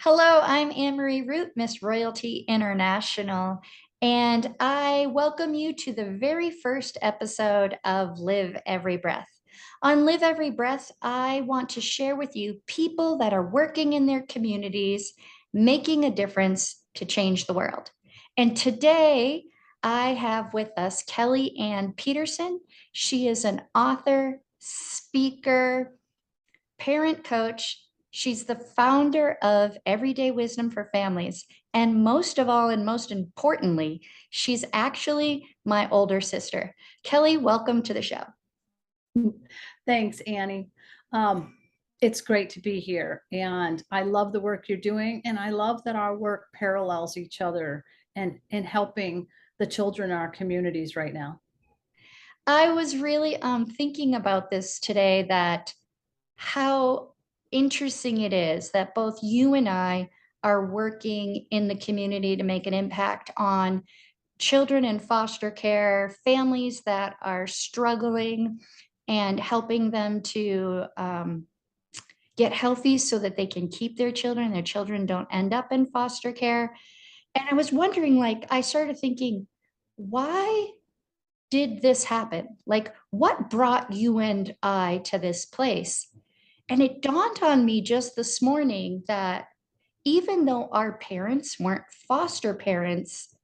Hello, I'm Anne-Marie Root, Miss Royalty International, and I welcome you to the very first episode of Live Every Breath. On Live Every Breath, I want to share with you people that are working in their communities, making a difference to change the world. And today, I have with us Kellie Ann Peterson. She is an author, speaker, parent coach. She's the founder of Everyday Wisdom for Families. And most of all, and most importantly, she's actually my older sister. Kellie, welcome to the show. Thanks, Annie. Um, it's great to be here, and I love the work you're doing, and I love that our work parallels each other and helping the children in our communities right now. I was really thinking about this today, that how interesting it is that both you and I are working in the community to make an impact on children in foster care, families that are struggling, and helping them to get healthy so that they can keep their children don't end up in foster care. And I was wondering, like, I started thinking, why did this happen? Like, what brought you and I to this place? And it dawned on me just this morning that even though our parents weren't foster parents,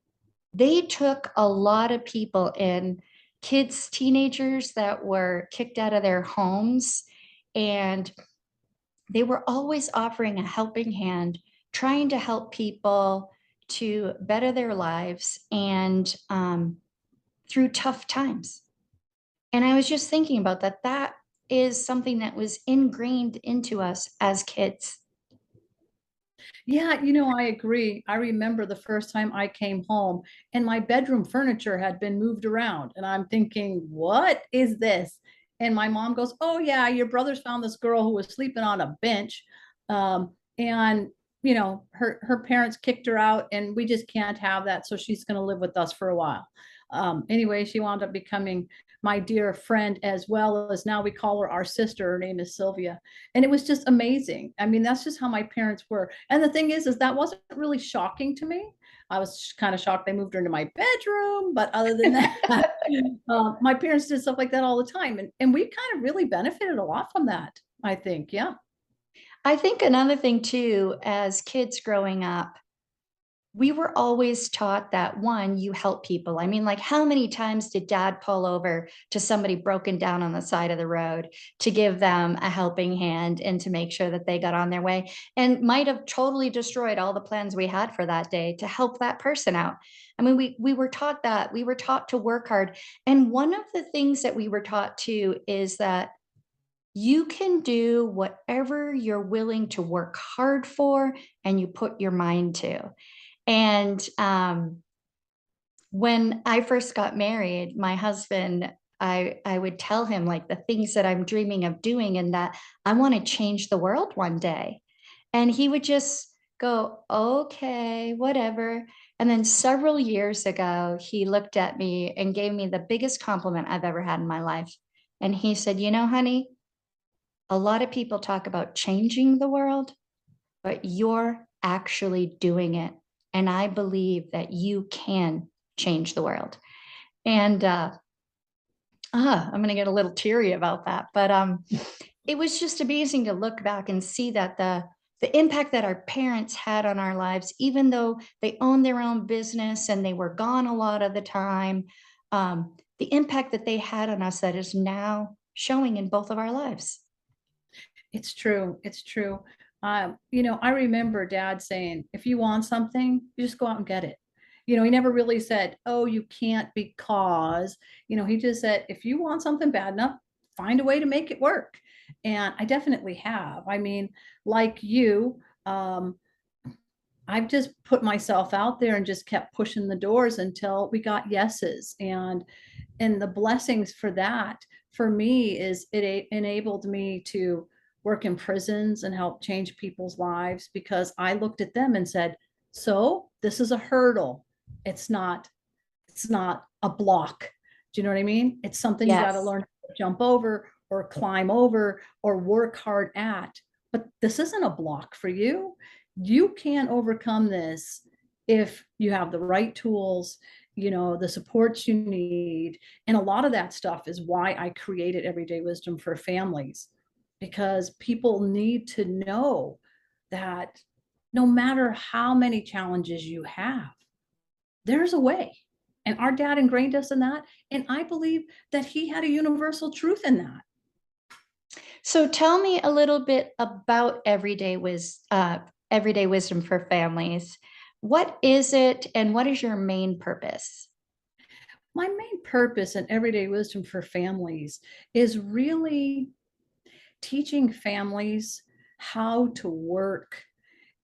they took a lot of people in, kids, teenagers that were kicked out of their homes, and they were always offering a helping hand, trying to help people to better their lives and through tough times. And I was just thinking about that. That is something that was ingrained into us as kids. Yeah, I agree. I remember the first time I came home and my bedroom furniture had been moved around, and I'm thinking, what is this? And my mom goes, "Oh yeah, your brothers found this girl who was sleeping on a bench, and her parents kicked her out, and we just can't have that, so she's going to live with us for a while." Anyway, she wound up becoming my dear friend, as well as now we call her our sister. Her name is Sylvia, and it was just amazing. I mean, that's just how my parents were. And the thing is that wasn't really shocking to me. I was kind of shocked they moved her into my bedroom, but other than that, my parents did stuff like that all the time, and we kind of really benefited a lot from that, I think. Yeah. I think another thing too, as kids growing up, we were always taught that one, you help people. I mean, like, how many times did dad pull over to somebody broken down on the side of the road to give them a helping hand and to make sure that they got on their way, and might have totally destroyed all the plans we had for that day to help that person out. I mean, we were taught that. We were taught to work hard. And one of the things that we were taught too is that you can do whatever you're willing to work hard for and you put your mind to. And when I first got married, my husband, I would tell him like the things that I'm dreaming of doing and that I want to change the world one day. And he would just go, okay, whatever. And then several years ago, he looked at me and gave me the biggest compliment I've ever had in my life. And he said, you know, honey, a lot of people talk about changing the world, but you're actually doing it. And I believe that you can change the world. And I'm going to get a little teary about that. But it was just amazing to look back and see that the impact that our parents had on our lives, even though they owned their own business and they were gone a lot of the time, the impact that they had on us that is now showing in both of our lives. It's true. It's true. I remember dad saying, if you want something, you just go out and get it. He never really said, oh, you can't because, he just said, if you want something bad enough, find a way to make it work. And I definitely have. I mean, like you, I've just put myself out there and just kept pushing the doors until we got yeses. And the blessings for that for me is it enabled me to work in prisons and help change people's lives, because I looked at them and said, so this is a hurdle. It's not a block. Do you know what I mean? It's something you got to Yes. learn to jump over or climb over or work hard at. But this isn't a block for you. You can overcome this if you have the right tools, the supports you need. And a lot of that stuff is why I created Everyday Wisdom for Families, because people need to know that no matter how many challenges you have, there's a way. And our dad ingrained us in that. And I believe that he had a universal truth in that. So tell me a little bit about everyday wisdom for families. What is it, and what is your main purpose? My main purpose in Everyday Wisdom for Families is really teaching families how to work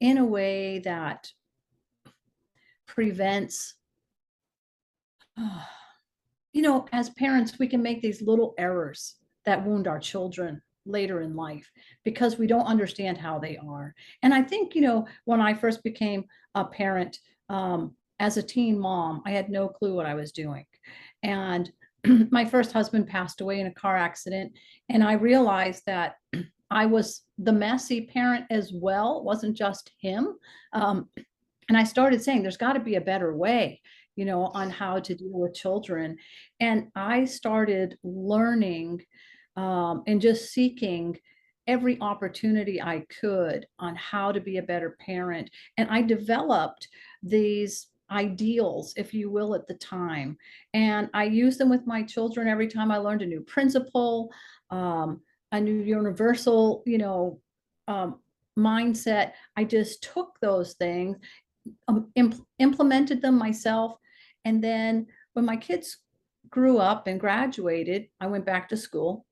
in a way that prevents, as parents, we can make these little errors that wound our children later in life because we don't understand how they are. And I think, when I first became a parent, as a teen mom, I had no clue what I was doing. And my first husband passed away in a car accident. And I realized that I was the messy parent as well. It wasn't just him. Um, and I started saying there's got to be a better way, on how to deal with children. And I started learning, and just seeking every opportunity I could on how to be a better parent. And I developed these ideals, if you will, at the time. And I use them with my children every time I learned a new principle, a new universal, mindset. I just took those things, implemented them myself. And then when my kids grew up and graduated, I went back to school,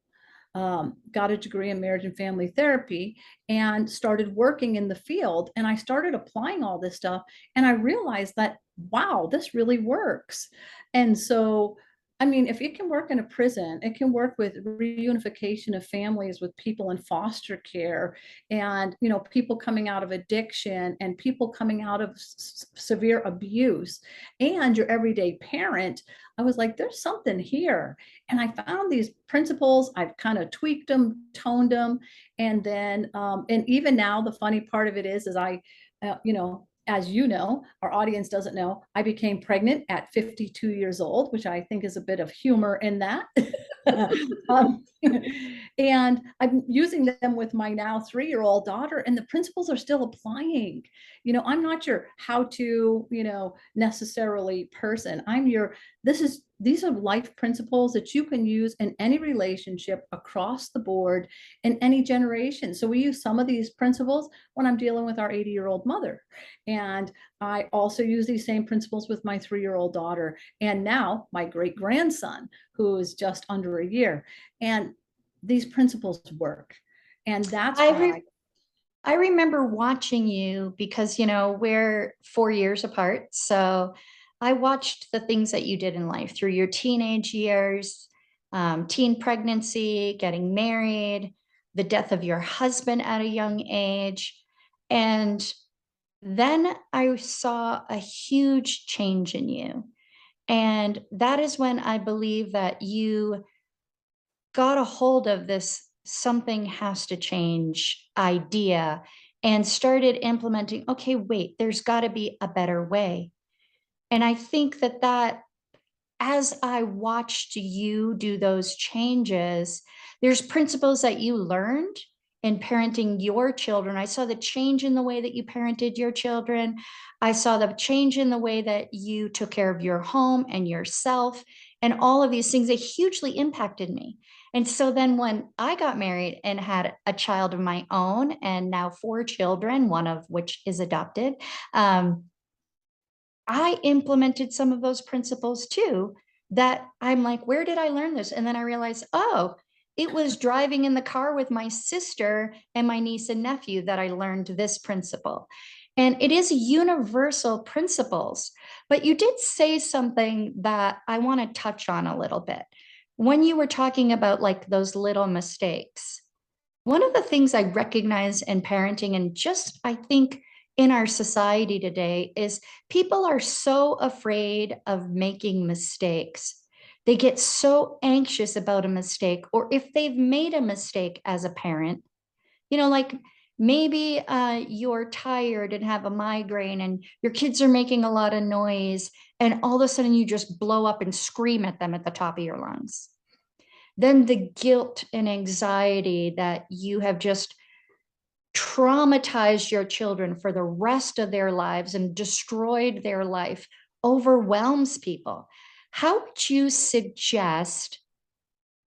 got a degree in marriage and family therapy, and started working in the field. And I started applying all this stuff. And I realized that, wow, this really works. And so, I mean, if it can work in a prison, it can work with reunification of families with people in foster care, and, people coming out of addiction, and people coming out of severe abuse, and your everyday parent. I was like, there's something here. And I found these principles. I've kind of tweaked them, toned them. And then, and even now, the funny part of it is as our audience doesn't know, I became pregnant at 52 years old, which I think is a bit of humor in that. um, and I'm using them with my now 3-year-old daughter, and the principles are still applying. I'm not your how to, necessarily person. These are life principles that you can use in any relationship across the board in any generation. So we use some of these principles when I'm dealing with our 80-year-old mother. And I also use these same principles with my 3-year-old daughter, and now my great grandson, who is just under a year. And these principles work. And that's I re- why. I remember watching you because, we're 4 years apart. So I watched the things that you did in life through your teenage years, teen pregnancy, getting married, the death of your husband at a young age. And then I saw a huge change in you. And that is when I believe that you got a hold of this something has to change idea and started implementing, okay, wait, there's got to be a better way. And I think that as I watched you do those changes, there's principles that you learned in parenting your children. I saw the change in the way that you parented your children. I saw the change in the way that you took care of your home and yourself, and all of these things that hugely impacted me. And so then when I got married and had a child of my own, and now 4 children, one of which is adopted, I implemented some of those principles too, that I'm like, where did I learn this? And then I realized, oh, it was driving in the car with my sister and my niece and nephew that I learned this principle. And it is universal principles. But you did say something that I want to touch on a little bit. When you were talking about like those little mistakes, one of the things I recognize in parenting, and just I think in our society today, is people are so afraid of making mistakes. They get so anxious about a mistake, or if they've made a mistake as a parent, like Maybe you're tired and have a migraine and your kids are making a lot of noise, and all of a sudden you just blow up and scream at them at the top of your lungs. Then the guilt and anxiety that you have just traumatized your children for the rest of their lives and destroyed their life overwhelms people. How would you suggest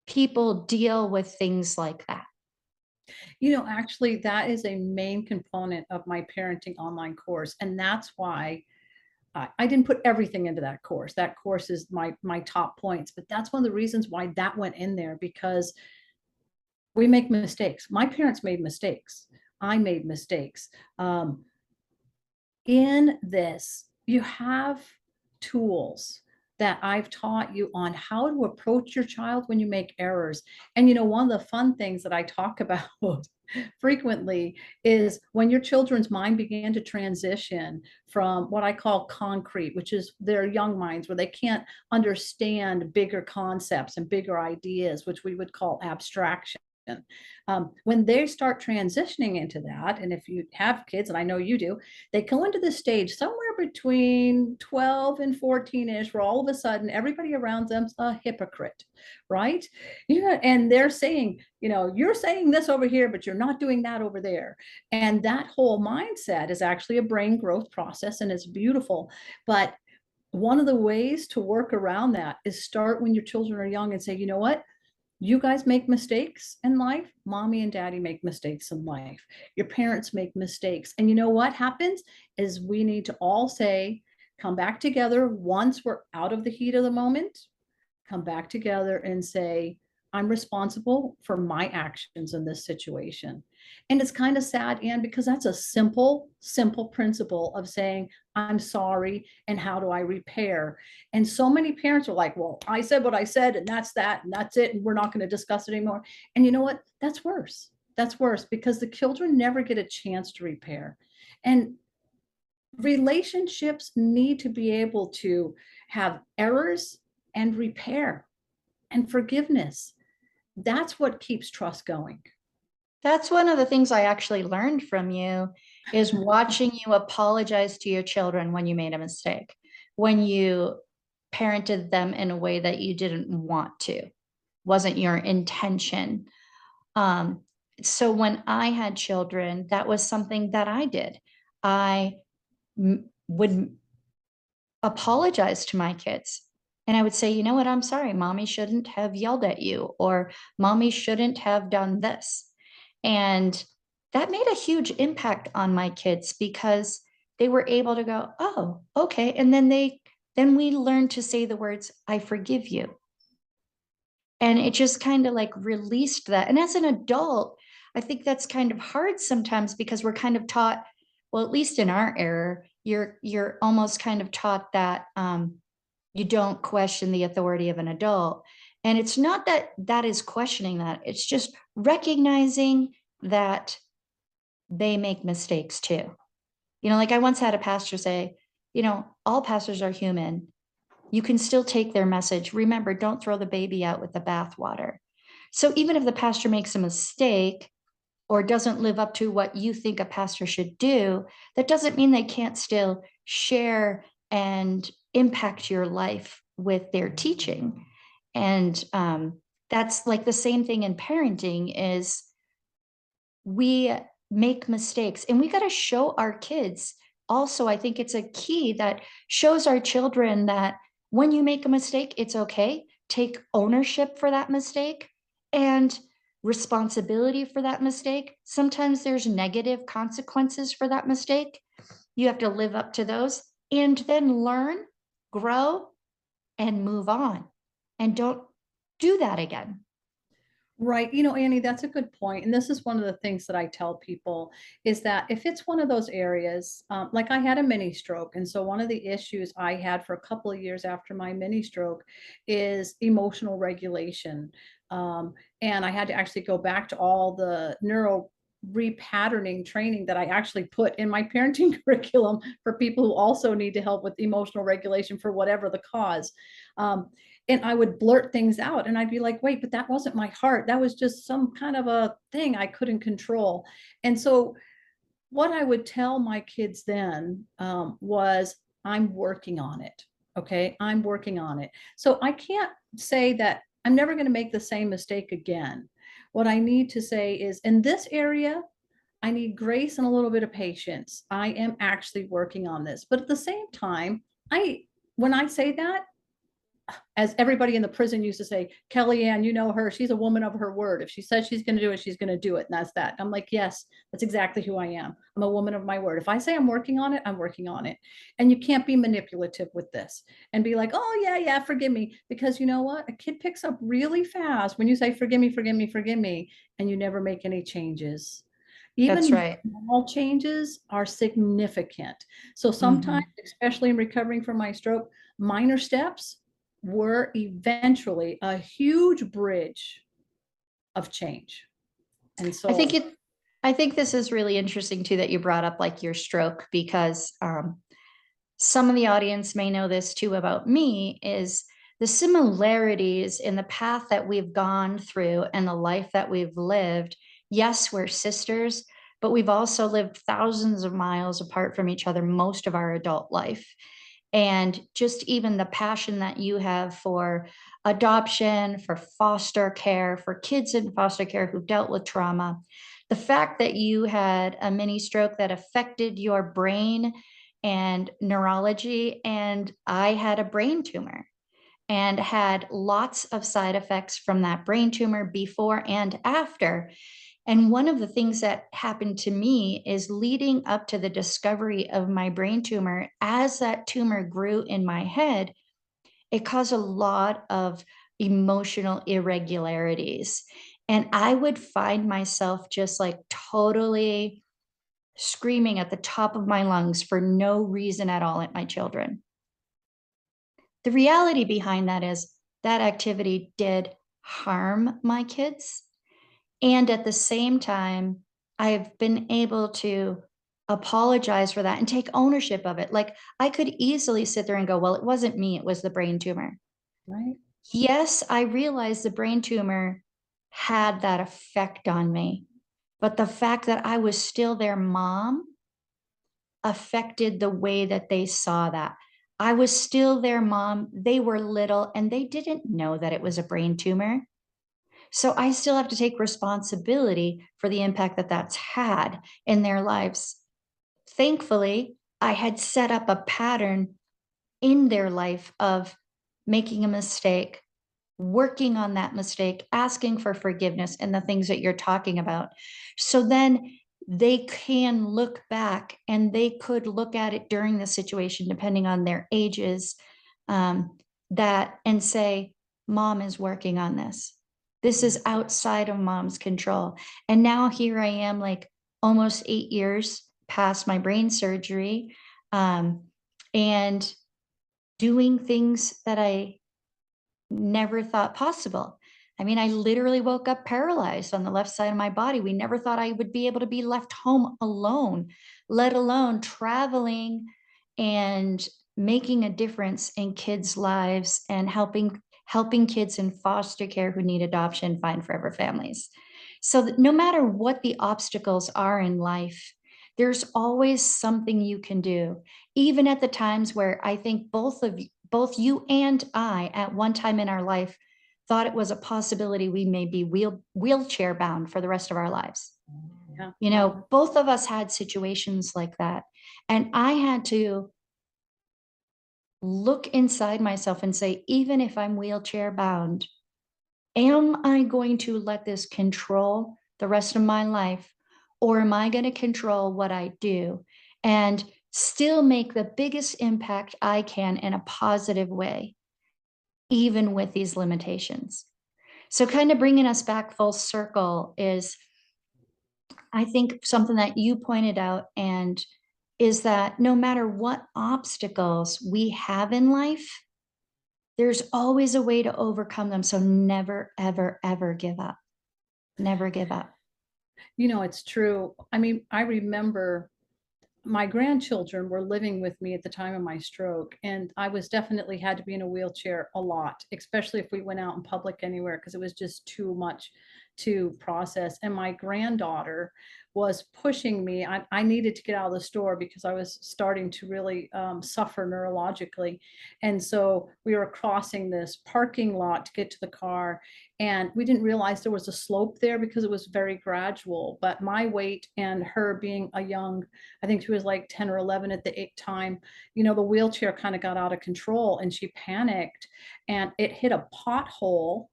people deal with things like that? Actually, that is a main component of my parenting online course. And that's why I didn't put everything into that course. That course is my top points, but that's one of the reasons why that went in there, because we make mistakes. My parents made mistakes. I made mistakes. In this, you have tools that I've taught you on how to approach your child when you make errors. And one of the fun things that I talk about frequently is when your children's mind began to transition from what I call concrete, which is their young minds where they can't understand bigger concepts and bigger ideas, which we would call abstraction. When they start transitioning into that, and if you have kids, and I know you do, they go into this stage somewhere between 12 and 14-ish, where all of a sudden everybody around them's a hypocrite, right? And they're saying, you're saying this over here, but you're not doing that over there. And that whole mindset is actually a brain growth process, and it's beautiful. But one of the ways to work around that is start when your children are young and say, you know what? You guys make mistakes in life. Mommy and daddy make mistakes in life. Your parents make mistakes. And you know what happens is we need to all say, come back together once we're out of the heat of the moment, come back together and say, I'm responsible for my actions in this situation. And it's kind of sad, Anne, because that's a simple, simple principle of saying, I'm sorry, and how do I repair? And so many parents are like, well, I said what I said, and that's it, and we're not going to discuss it anymore. And you know what? That's worse. That's worse because the children never get a chance to repair. And relationships need to be able to have errors and repair and forgiveness. That's what keeps trust going. That's one of the things I actually learned from you is watching you apologize to your children when you made a mistake, when you parented them in a way that you didn't want to, wasn't your intention. Um, so when I had children, that was something that I did. I would apologize to my kids. And I would say, you know what, I'm sorry, mommy shouldn't have yelled at you, or mommy shouldn't have done this. And that made a huge impact on my kids because they were able to go, oh, okay. And then we learned to say the words, I forgive you. And it just kind of like released that. And as an adult, I think that's kind of hard sometimes because we're kind of taught, well, at least in our era, you're almost kind of taught that you don't question the authority of an adult. And it's not that that is questioning that, it's just recognizing that they make mistakes too. Like I once had a pastor say, all pastors are human. You can still take their message. Remember, don't throw the baby out with the bathwater. So even if the pastor makes a mistake or doesn't live up to what you think a pastor should do, that doesn't mean they can't still share and impact your life with their teaching. And that's like the same thing in parenting is we make mistakes and we got to show our kids also. I think it's a key that shows our children that when you make a mistake, it's okay. Take ownership for that mistake and responsibility for that mistake. Sometimes there's negative consequences for that mistake. You have to live up to those and then learn, grow, and move on. And don't do that again. Right. Annie, that's a good point. And this is one of the things that I tell people is that if it's one of those areas, like I had a mini stroke. And so one of the issues I had for a couple of years after my mini stroke is emotional regulation. And I had to actually go back to all the neuro repatterning training that I actually put in my parenting curriculum for people who also need to help with emotional regulation for whatever the cause. And I would blurt things out and I'd be like, wait, but that wasn't my heart. That was just some kind of a thing I couldn't control. And so what I would tell my kids then was, I'm working on it. Okay. I'm working on it. So I can't say that I'm never going to make the same mistake again. What I need to say is, in this area, I need grace and a little bit of patience. I am actually working on this. But at the same time, when I say that, as everybody in the prison used to say, Kellie Ann, you know her, she's a woman of her word. If she says she's going to do it, she's going to do it. And that's that. I'm like, yes, that's exactly who I am. I'm a woman of my word. If I say I'm working on it, I'm working on it. And you can't be manipulative with this and be like, oh, yeah, yeah, forgive me. Because you know what? A kid picks up really fast when you say, forgive me, forgive me, forgive me, and you never make any changes. That's Even right. small changes are significant. So sometimes, Mhm. especially in recovering from my stroke, minor steps were eventually a huge bridge of change. And I think so, it, I think this is really interesting too that you brought up like your stroke because some of the audience may know this too about me is the similarities in the path that we've gone through and the life that we've lived. Yes, we're sisters, but we've also lived thousands of miles apart from each other most of our adult life. And just even the passion that you have for adoption, for foster care, for kids in foster care who've dealt with trauma, the fact that you had a mini stroke that affected your brain and neurology, and I had a brain tumor and had lots of side effects from that brain tumor before and after. And one of the things that happened to me is leading up to the discovery of my brain tumor, as that tumor grew in my head, it caused a lot of emotional irregularities. And I would find myself just like totally screaming at the top of my lungs for no reason at all at my children. The reality behind that is that activity did harm my kids. And at the same time, I've been able to apologize for that and take ownership of it. Like I could easily sit there and go, well, it wasn't me, it was the brain tumor. right, Yes, I realized the brain tumor had that effect on me. But the fact that I was still their mom affected the way that they saw that. I was still their mom. They were little and they didn't know that it was a brain tumor. So I still have to take responsibility for the impact that that's had in their lives. Thankfully, I had set up a pattern in their life of making a mistake, working on that mistake, asking for forgiveness, and the things that you're talking about. So then they can look back and they could look at it during the situation, depending on their ages, that and say, Mom is working on this. This is outside of mom's control. And now here I am, like almost 8 years past my brain surgery, and doing things that I never thought possible. I mean, I literally woke up paralyzed on the left side of my body. We never thought I would be able to be left home alone, let alone traveling and making a difference in kids' lives and helping kids in foster care who need adoption find forever families. So that no matter what the obstacles are in life, there's always something you can do. Even at the times where I think both you and I, at one time in our life, thought it was a possibility we may be wheelchair bound for the rest of our lives. yeah, You know, both of us had situations like that. And I had to look inside myself and say, even if I'm wheelchair bound, am I going to let this control the rest of my life? Or am I going to control what I do and still make the biggest impact I can in a positive way, even with these limitations? So, kind of bringing us back full circle is, I think, something that you pointed out, and is that no matter what obstacles we have in life, there's always a way to overcome them. So, never, ever, ever give up. Never give up. it's true. I mean, I remember my grandchildren were living with me at the time of my stroke, and I was definitely had to be in a wheelchair a lot, especially if we went out in public anywhere, because it was just too much to process. And my granddaughter was pushing me. I needed to get out of the store because I was starting to really suffer neurologically. And so we were crossing this parking lot to get to the car, and we didn't realize there was a slope there because it was very gradual. But my weight and her being a young, I think she was like 10 or 11 at the time, the wheelchair kind of got out of control and she panicked and it hit a pothole,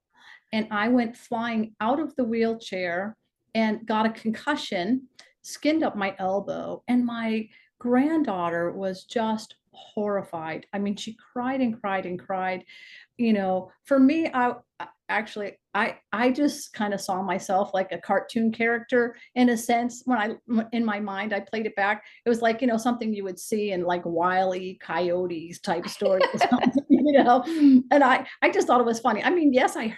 and I went flying out of the wheelchair and got a concussion, skinned up my elbow, and my granddaughter was just horrified. I mean, she cried and cried and cried. For me, I just kind of saw myself like a cartoon character in a sense. In my mind, I played it back. It was like, something you would see in like Wile E. Coyotes type story or something. And I just thought it was funny. I mean, yes, I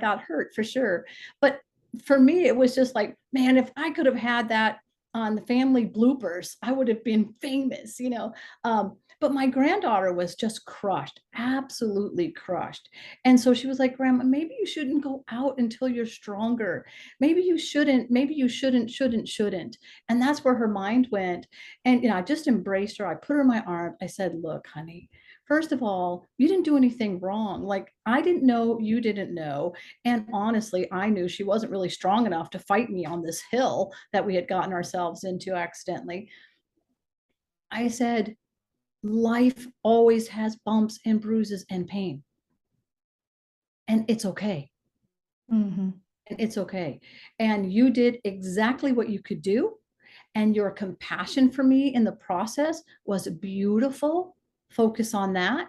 got hurt for sure. But for me, it was just like, man, if I could have had that on the family bloopers, I would have been famous. But my granddaughter was just crushed, absolutely crushed. And so she was like, Grandma, maybe you shouldn't go out until you're stronger. Maybe you shouldn't. And that's where her mind went. And I just embraced her. I put her in my arm. I said, look, honey, first of all, you didn't do anything wrong. Like, I didn't know, you didn't know. And honestly, I knew she wasn't really strong enough to fight me on this hill that we had gotten ourselves into accidentally. I said, life always has bumps and bruises and pain. And it's okay. Mm-hmm. And it's okay. And you did exactly what you could do. And your compassion for me in the process was beautiful. Focus on that.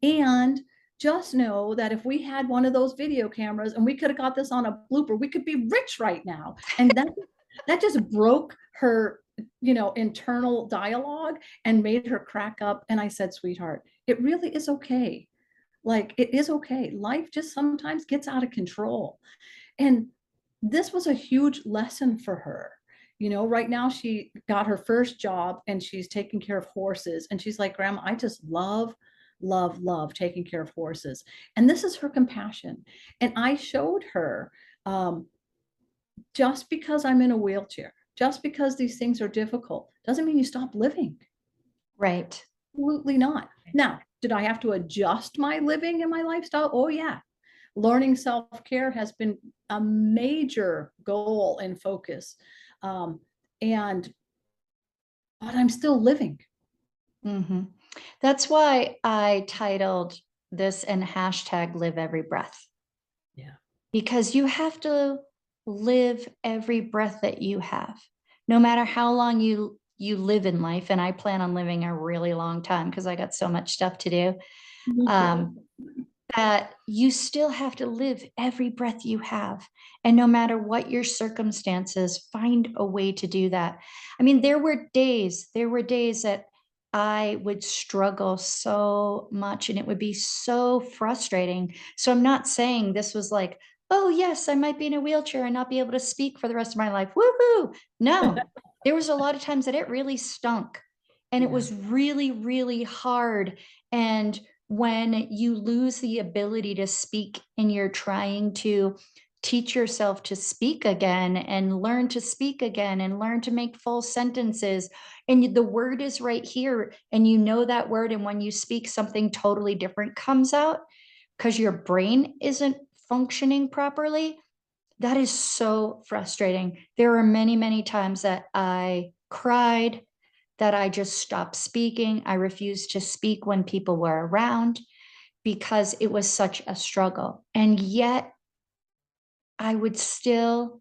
And just know that if we had one of those video cameras and we could have got this on a blooper, we could be rich right now. And that just broke her, internal dialogue and made her crack up. And I said, sweetheart, it really is okay. Like, it is okay. Life just sometimes gets out of control. And this was a huge lesson for her. Right now she got her first job and she's taking care of horses. And she's like, Grandma, I just love taking care of horses. And this is her compassion. And I showed her, um, just because I'm in a wheelchair, just because these things are difficult, doesn't mean you stop living. Right. Absolutely not. Now, did I have to adjust my living and my lifestyle? Oh, yeah. Learning self-care has been a major goal and focus. Um, and, but I'm still living. Mm-hmm. That's why I titled this and hashtag live every breath, Yeah. because you have to live every breath that you have, no matter how long you live in life. And I plan on living a really long time because I got so much stuff to do. Me too. Um, that you still have to live every breath you have. And no matter what your circumstances, find a way to do that. I mean, there were days that I would struggle so much and it would be so frustrating. So I'm not saying this was like, oh, yes, I might be in a wheelchair and not be able to speak for the rest of my life. Woohoo. No, there was a lot of times that it really stunk and it Yeah. was really, really hard. And when you lose the ability to speak and you're trying to teach yourself to speak again and learn to speak again and learn to make full sentences, and the word is right here and you know that word, and when you speak something totally different comes out because your brain isn't functioning properly, that is so frustrating. There are many, many times that I cried, that I just stopped speaking. I refused to speak when people were around because it was such a struggle. And yet I would still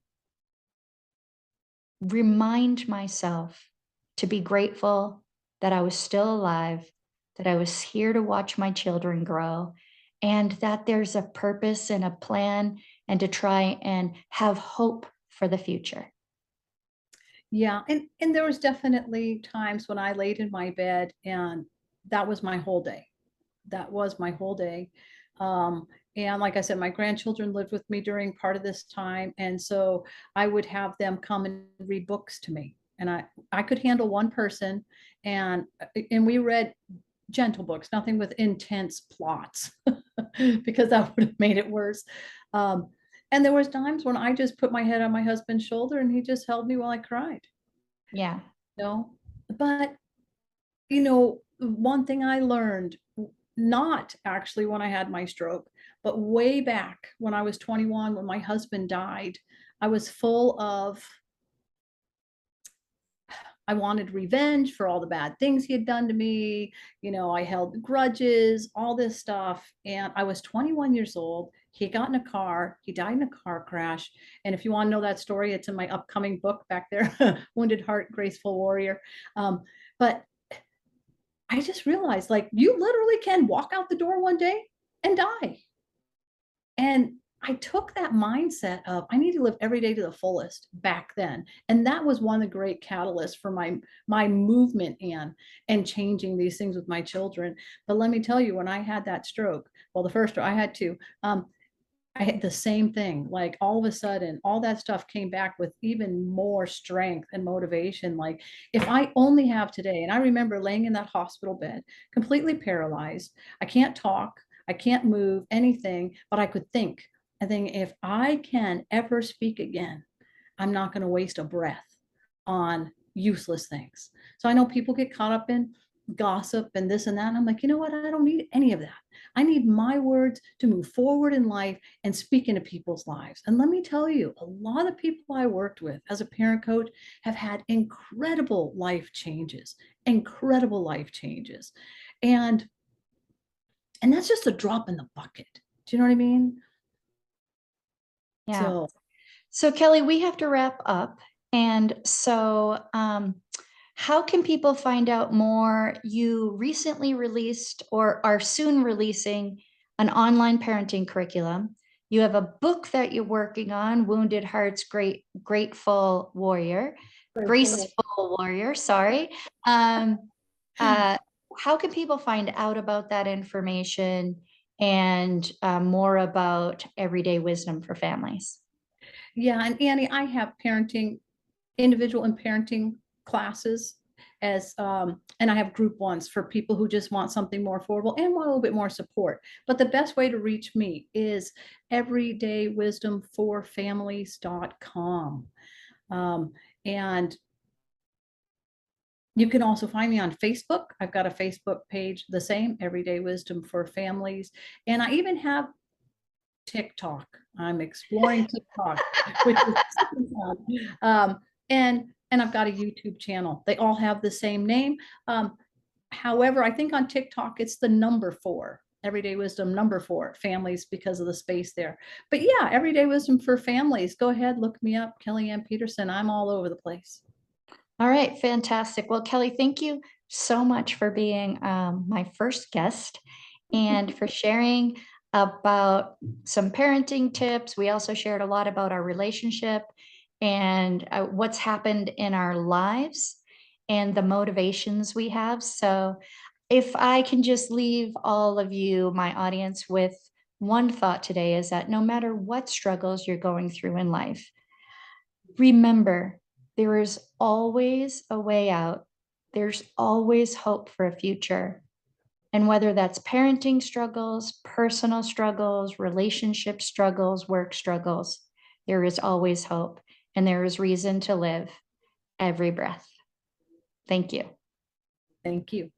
remind myself to be grateful that I was still alive, that I was here to watch my children grow, and that there's a purpose and a plan, and to try and have hope for the future. Yeah. And there was definitely times when I laid in my bed and that was my whole day. That was my whole day. Um, and like I said, my grandchildren lived with me during part of this time. And so I would have them come and read books to me. and I could handle one person, and we read gentle books, nothing with intense plots, because that would have made it worse. Um, and there was times when I just put my head on my husband's shoulder and he just held me while I cried, Yeah. you know. But one thing I learned, not actually when I had my stroke, but way back when I was 21, when my husband died, I was full of, I wanted revenge for all the bad things he had done to me. I held grudges, all this stuff. And I was 21 years old. He got in a car. He died in a car crash. And if you want to know that story, it's in my upcoming book back there, Wounded Heart, Graceful Warrior. But I just realized, like, you literally can walk out the door one day and die. And I took that mindset of I need to live every day to the fullest back then. And that was one of the great catalysts for my movement and changing these things with my children. But let me tell you, when I had that stroke, well, the first I had two, I had the same thing. Like, all of a sudden, all that stuff came back with even more strength and motivation. Like, if I only have today, and I remember laying in that hospital bed, completely paralyzed. I can't talk, I can't move anything, but I could think. I think, if I can ever speak again, I'm not going to waste a breath on useless things. So I know people get caught up in gossip and this and that. And I'm like, you know what? I don't need any of that. I need my words to move forward in life and speak into people's lives. And let me tell you, a lot of people I worked with as a parent coach have had incredible life changes, incredible life changes. And that's just a drop in the bucket. Do you know what I mean? Yeah. So So Kelly, we have to wrap up. And so, how can people find out more? You recently released or are soon releasing an online parenting curriculum. You have a book that you're working on, Wounded Hearts, Grateful Warrior, grateful. Graceful Warrior, sorry. Um, uh, how can people find out about that information and more about everyday wisdom for families? Yeah, and Annie, I have parenting, individual and parenting classes, and I have group ones for people who just want something more affordable and want a little bit more support. But the best way to reach me is everydaywisdomforfamilies.com. And you can also find me on Facebook. I've got a Facebook page, the same, Everyday Wisdom for Families. And I even have TikTok. I'm exploring TikTok, which is and I've got a YouTube channel. They all have the same name. However, I think on TikTok it's the number 4, Everyday Wisdom number 4, families, because of the space there. But yeah, Everyday Wisdom for Families. Go ahead, look me up, Kellie Ann Peterson. I'm all over the place. All right, fantastic. Well, Kelly, thank you so much for being my first guest and for sharing about some parenting tips. We also shared a lot about our relationship and what's happened in our lives and the motivations we have. So, if I can just leave all of you, my audience, with one thought today, is that no matter what struggles you're going through in life, remember, there is always a way out. There's always hope for a future. And whether that's parenting struggles, personal struggles, relationship struggles, work struggles, there is always hope and there is reason to live every breath. Thank you. Thank you.